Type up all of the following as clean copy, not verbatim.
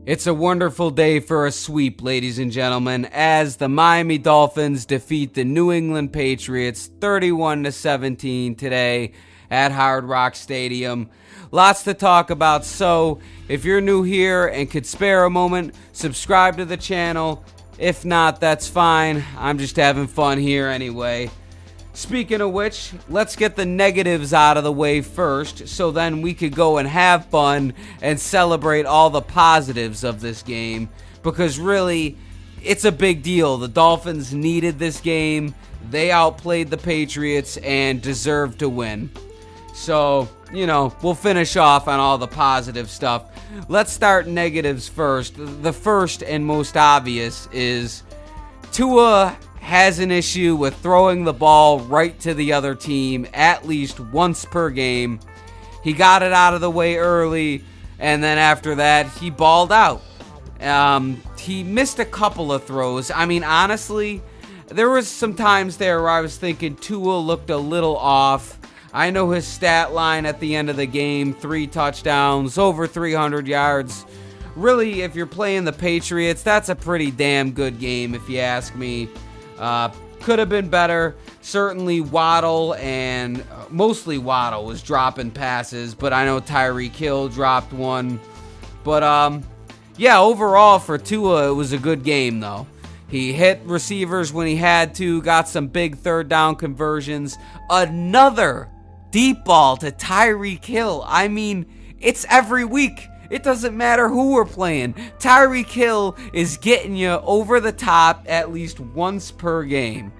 It's a wonderful day for a sweep, ladies and gentlemen, as the Miami Dolphins defeat the New England Patriots 31-17 today at Hard Rock Stadium. Lots to talk about, so if you're new here and could spare a moment, subscribe to the channel. If not, that's fine. I'm just having fun here anyway. Speaking of which, let's get the negatives out of the way first, so then we could go and have fun and celebrate all the positives of this game, because really, it's a big deal. The Dolphins needed this game. They outplayed the Patriots and deserved to win. So, we'll finish off on all the positive stuff. Let's start negatives first. The first and most obvious is Tua has an issue with throwing the ball right to the other team at least once per game. He got it out of the way early, and then after that, he balled out. He missed a couple of throws. I mean, honestly, there was some times there where I was thinking Tua looked a little off. I know his stat line at the end of the game, 3 touchdowns, over 300 yards. Really, if you're playing the Patriots, that's a pretty damn good game, if you ask me. Could have been better. Certainly Waddle and mostly Waddle was dropping passes, but I know Tyreek Hill dropped one. But overall for Tua, it was a good game though. He hit receivers when he had to, got some big third down conversions. Another deep ball to Tyreek Hill. I mean, it's every week. It doesn't matter who we're playing. Tyreek Hill is getting you over the top at least once per game.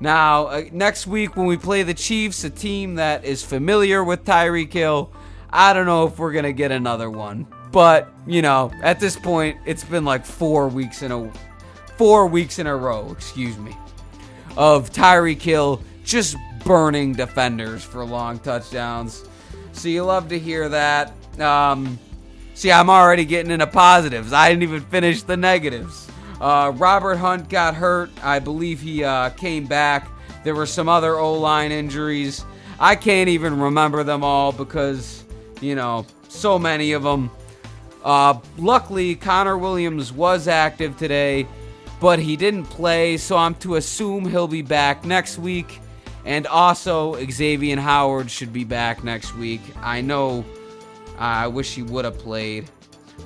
Now, next week when we play the Chiefs, a team that is familiar with Tyreek Hill, I don't know if we're going to get another one. But, at this point, it's been like 4 weeks in a row, of Tyreek Hill just burning defenders for long touchdowns. So you love to hear that. See, I'm already getting into positives. I didn't even finish the negatives. Robert Hunt got hurt. I believe he came back. There were some other O-line injuries. I can't even remember them all because, so many of them. Luckily, Connor Williams was active today, but he didn't play, so I'm to assume he'll be back next week. And also, Xavier Howard should be back next week. I wish he would have played.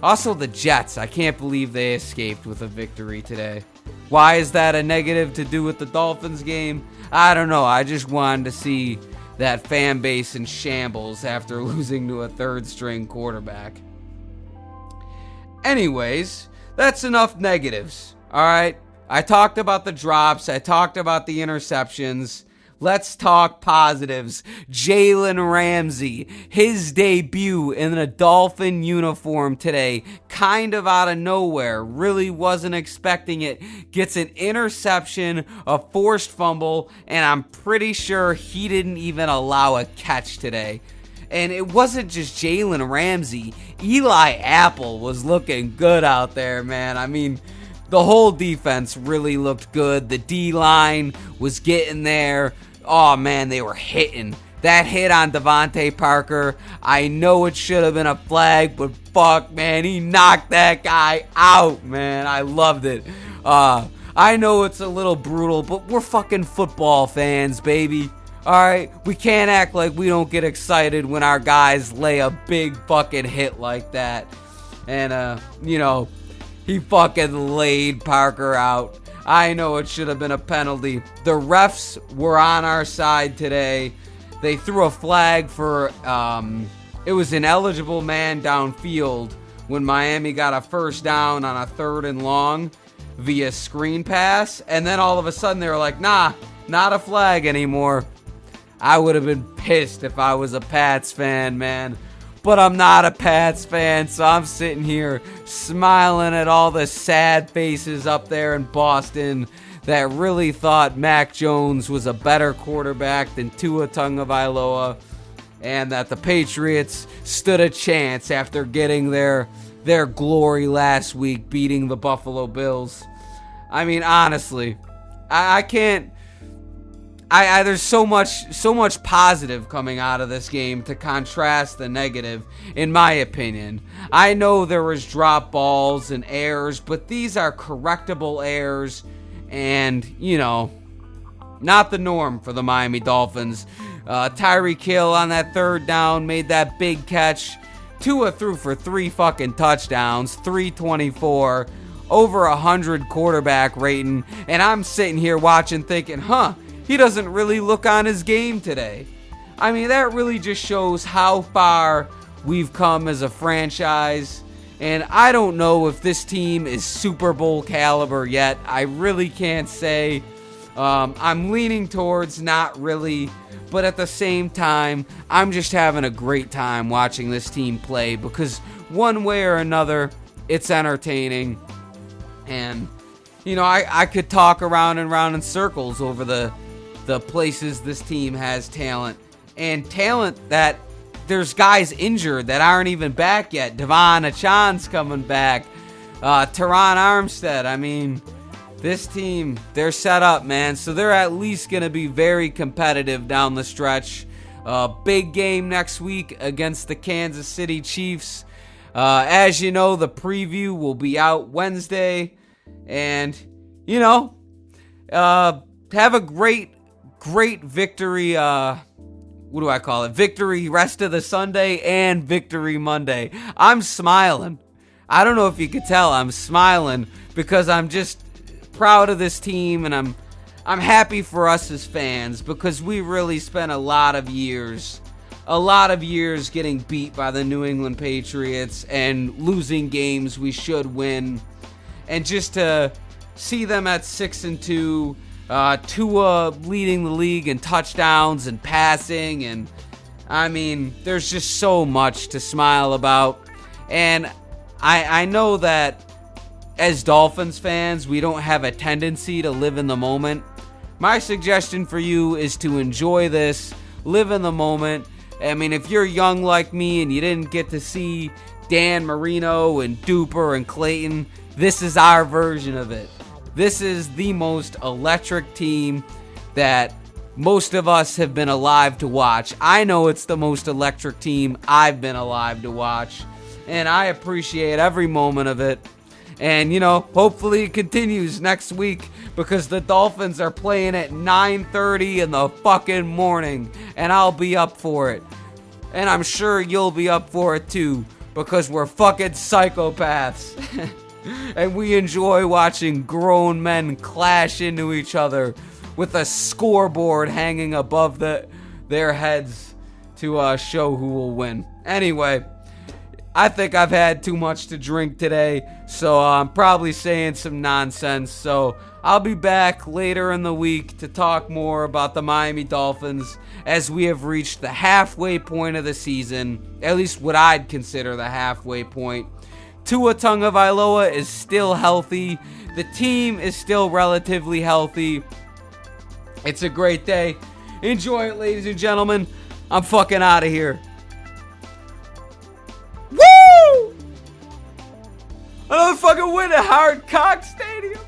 Also, the Jets. I can't believe they escaped with a victory today. Why is that a negative to do with the Dolphins game? I don't know. I just wanted to see that fan base in shambles after losing to a third-string quarterback. Anyways, that's enough negatives. All right? I talked about the drops. I talked about the interceptions. Let's talk positives. Jalen Ramsey, his debut in a Dolphin uniform today, kind of out of nowhere, really wasn't expecting it, gets an interception, a forced fumble, and I'm pretty sure he didn't even allow a catch today. And it wasn't just Jalen Ramsey. Eli Apple was looking good out there, man. I mean, the whole defense really looked good. The D-line was getting there. Oh, man, they were hitting. That hit on Devontae Parker, I know it should have been a flag, but fuck, man, he knocked that guy out, man. I loved it. I know it's a little brutal, but we're fucking football fans, baby. Alright, we can't act like we don't get excited when our guys lay a big fucking hit like that. And, he fucking laid Parker out. I know it should have been a penalty. The refs were on our side today. They threw a flag for, it was an eligible man downfield when Miami got a first down on a 3rd and long via screen pass. And then all of a sudden they were like, nah, not a flag anymore. I would have been pissed if I was a Pats fan, man. But I'm not a Pats fan, so I'm sitting here smiling at all the sad faces up there in Boston that really thought Mac Jones was a better quarterback than Tua Tagovailoa, and that the Patriots stood a chance after getting their glory last week, beating the Buffalo Bills. I mean, honestly, I can't there's so much positive coming out of this game to contrast the negative, in my opinion. I know there was drop balls and errors, but these are correctable errors, and not the norm for the Miami Dolphins. Tyreek Hill on that third down made that big catch. Tua threw for 3 fucking touchdowns, 324, over 100 quarterback rating, and I'm sitting here watching thinking, he doesn't really look on his game today. I mean, that really just shows how far we've come as a franchise, and I don't know if this team is Super Bowl caliber yet. I really can't say. I'm leaning towards not really, but at the same time, I'm just having a great time watching this team play because one way or another, it's entertaining. And, I could talk around and around in circles over the places this team has talent. And talent that there's guys injured that aren't even back yet. Devon Achan's coming back. Teron Armstead. I mean, this team, they're set up, man. So they're at least going to be very competitive down the stretch. Big game next week against the Kansas City Chiefs. As you know, the preview will be out Wednesday. And, have a great victory. What do I call it? Victory rest of the Sunday and victory Monday. I'm smiling. I don't know if you could tell. I'm smiling because I'm just proud of this team, and I'm happy for us as fans because we really spent a lot of years getting beat by the New England Patriots and losing games we should win. And just to see them at 6-2, Tua leading the league in touchdowns and passing, and I mean, there's just so much to smile about. And I know that as Dolphins fans, we don't have a tendency to live in the moment. My suggestion for you is to enjoy this, live in the moment. I mean, if you're young like me and you didn't get to see Dan Marino and Duper and Clayton, this is our version of it. This is the most electric team that most of us have been alive to watch. I know it's the most electric team I've been alive to watch, and I appreciate every moment of it. And, hopefully it continues next week because the Dolphins are playing at 9:30 in the fucking morning, and I'll be up for it. And I'm sure you'll be up for it too because we're fucking psychopaths. And we enjoy watching grown men clash into each other with a scoreboard hanging above their heads to show who will win. Anyway, I think I've had too much to drink today, so I'm probably saying some nonsense. So I'll be back later in the week to talk more about the Miami Dolphins as we have reached the halfway point of the season, at least what I'd consider the halfway point. Tua Tagovailoa is still healthy. The team is still relatively healthy. It's a great day. Enjoy it, ladies and gentlemen. I'm fucking out of here. Woo! Another fucking win at Hard Cock Stadium.